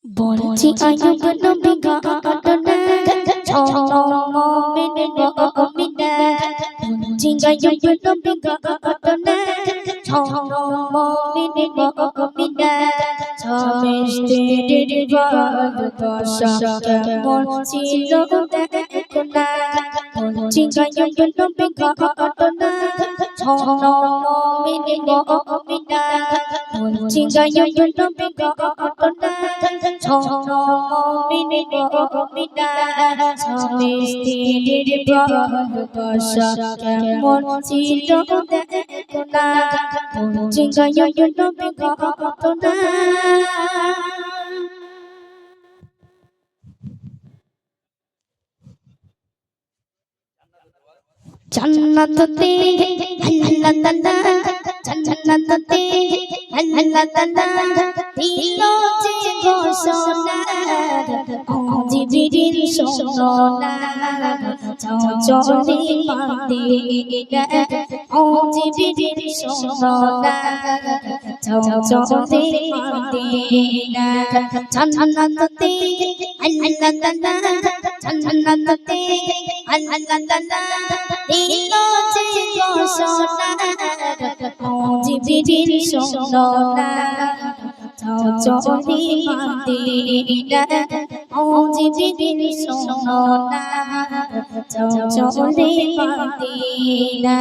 বলছি আয়ুব নবী ঘটনা মুমিন মুমিনা বলছি আয়ুব নবী ঘটনা মুমিন মুমিনা স্বামী স্ত্রীর ভালোবাসা কেমন ছিল দেখো না বলছি আয়ুব নবী ঘটনা মুমিন মুমিনা বলছি আয়ুব নবী ঘটনা মুমিন মুমিনা স্বামী স্ত্রীর ভালোবাসা কেমন ছিল দেখো না বলছি আয়ুব নবী ঘটনা জান্নাতে আল্লাহ জান্নাতে আল্লাহ দিল যে ঘোষণা জিবরিল শোনা চলে মদিনা জিবরিল শোনা চলে মদিনা জান্নাতে আল্লাহ জান্নাতে আল্লাহ দিল যে ঘোষণা জিবরিল শোনা চলে মদিনা জিবরিল শোনা চলে মদিনা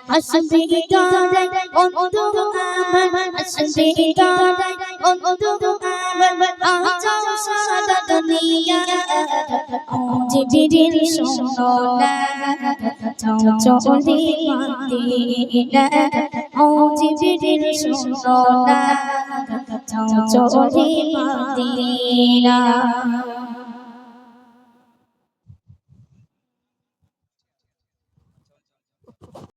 আসবে গায় বন্ধু আমার আসবে গায় বন্ধু আমার আজাও সারা দুনিয়া জিবরিল শোনা চলে মদিনা জিবরিল শোনা চলে মদিনা